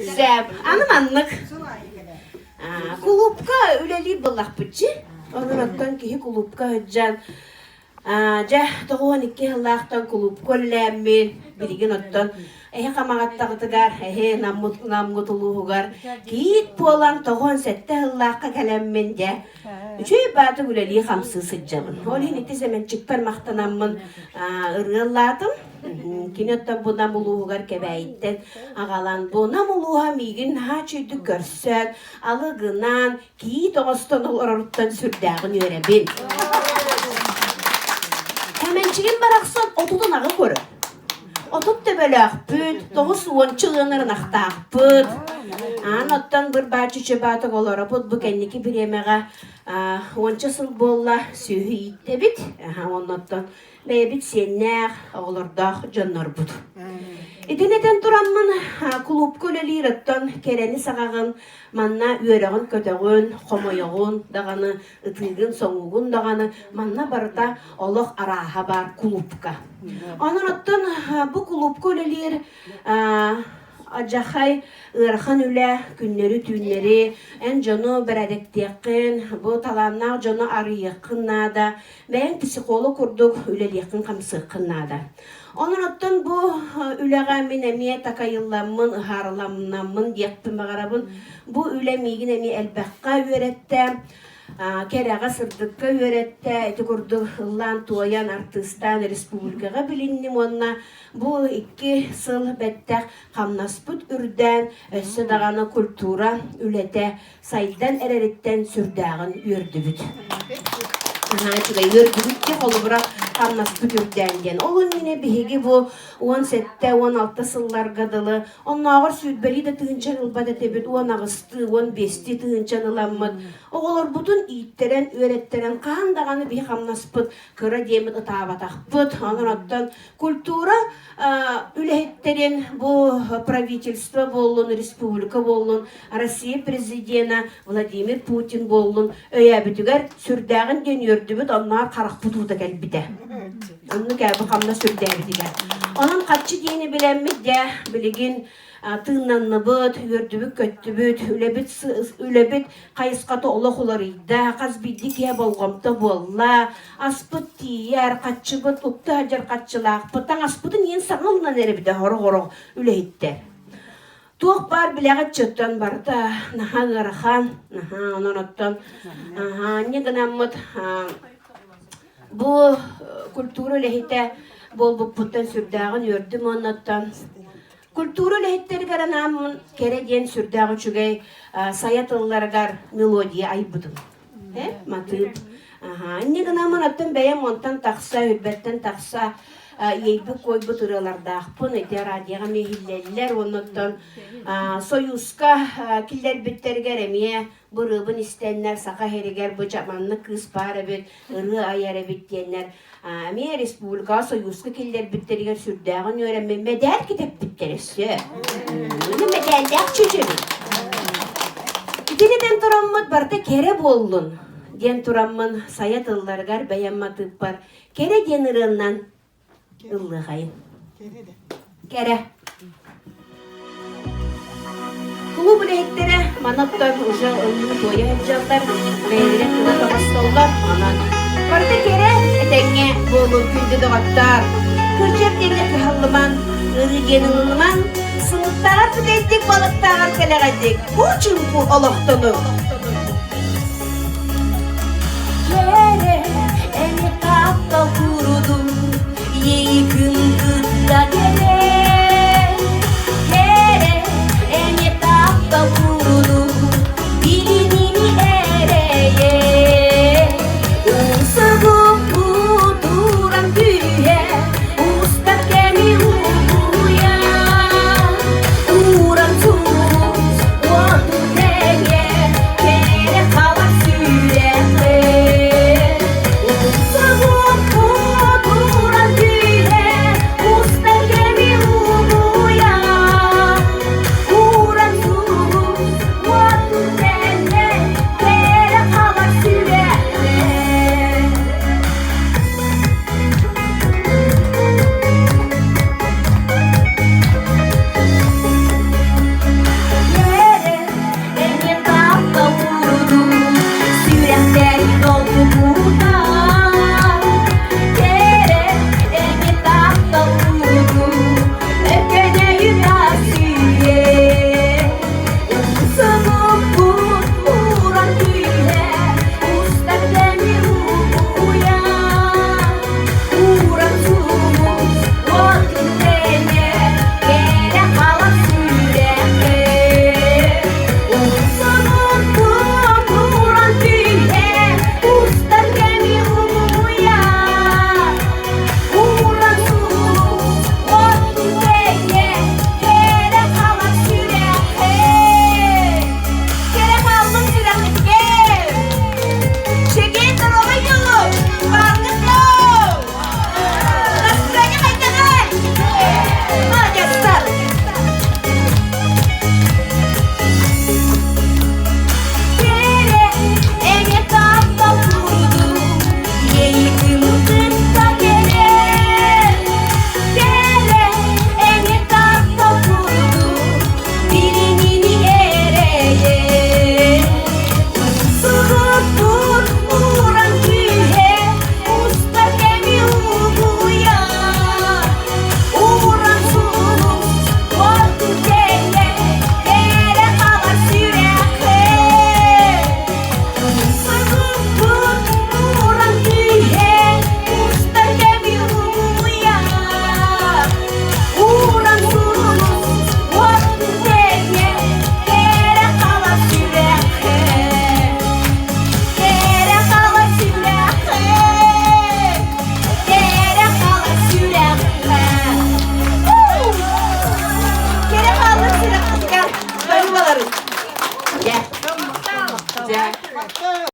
Zeb, anım anlık. Kulupka üleli bıllakpıcı. Onun attan ki kulupka hıccan. Doğan iki hıllaktan kulupka ölemmin. Birigin attan. Kamağattağıtıgar, namgutuluğugar. Kiit polan toğun sette hıllakka kelemmin de. Üçüy batı üleli hamsı sıcamın. Olin iti zemen çıkper maqtanamın ırgılladım. Kinettan bu namuluğugar kebeğitten ağalan bu namuluğa migin ha çüydü görsen alıgınan kiit oğustan oluruttan sürdağın örebin. Hemençigin baraksan otudun ağı körü. Otut da böyle akpüt, doğus onçılığınırın akta akpüt. Anottan bir bahçı çöbatı olarapıt bu kendiki bir yemeğe onçasıl bolla sühü itte bit. Onottan bebit senler oğlarda canlar bud. İdeneden duranmın kulüp kölelir attan kereni sağağın manna üyereğin köteğin, komoyağın, dağını ıtığın, soğuğun dağını manna barda olaq araha bar kulüpka. Onun attan bu kulüp kölelir Acahay ırxan üle günleri tünleri en canı beredektiğin bu talanlar canı arıyıqınna da ben psikolog kurduk üle yakın kamsıqınna da. Onun attan bu üleğe minemiye takayıllamın, harlamnamın diyekpim bağarabın bu üle migin emi elbaqqa öğrette. Kereğe sırdıkka öğrette, eti kurdu ıllan tuayan artistan respublikaga bilindim onna. Bu iki sıl bettek kamnasput ürden, össü dağına kultura ülete, saydan ereritten sürdağın ürdübüt. Yördübüt de kolu bırak kamnasput ürden. Olun yine bihigi bu 17-16 sıllar gadılı. Onun ağır südbeli de tığınçan ılbada tebet, 10 ağısты, 15'ti tığınçan ılanmıd. Oğulur budun iyitteren, öğretteren, kan dağını bir kamnasput, kıra demit ıtabatakpıt. Onun ottan kultura ülehetterin bu правительство болун, республика болун, Россия президента Владимир Путин болун, öýäbitiger sürdägin gen ýördübüt, onlar karakputuda gelbide. Onu gelbi kamna sürdäbitiger. Onun kaççı diyeni bilenmid de, biligin tığnanlıbıt, gördübüt, köttübüt, ülebit, kayıskatı olağularıydı, kaz bildik ya bolgamta bolla, aspıt tiyer, kaççıbıt, ukta hacar kaççılaq, pıtan aspıtın yen sağılnan erebide, horo ülehitte. Tuğ bar bileğet çötten barda, naha garahan, naha onun ottan, ne gınamıd, bu kulturu lehite bol bu pıtan sürdağın ördüm onottan. Kulturu lehetleri garanamın kere diyen sürdağın çügey sayatıllargar melodiya ayıbıdım. Matıp. Ne gınamın ottan beyem ontan taksa, hürbetten taksa, yeybi koybu tıralarda akpın ete radiyaga mehilleller onottan soyuska killer bitterger emiye bırıbın istenler saka heriger bu çamanlı kız para bit ırı ayara bit diyenler emiye respublika soyuska killer bitterger sürdağın öğrenme medel kitap bitterisi medeller çöçebi İdeneden turanmıd barda kere bollun diyen turanmın sayatıllargar beyanmatıp bar kere diyen ırığından ıllığayın. Kere. Kulu bilektere manattan uca ıllığı toya hıcallar. Meyre kılı kapastollar. Barda kere etenge bolu güldü dağattar. Kırcap denge kıhallıman, ırı genilman. Sınıftağa tülettik balıktağa kelegedik. Bu çünkü Allah'tanı. Kere eni kapta kurudum. Yıkın kıtta kere eni tapta vurdu bilinini ereye Usagıp kuduran tüye usta kemi uya Uran tuz otu tenge kere kalar sürekli Usagıp kuduran tüye usta kemi Dä.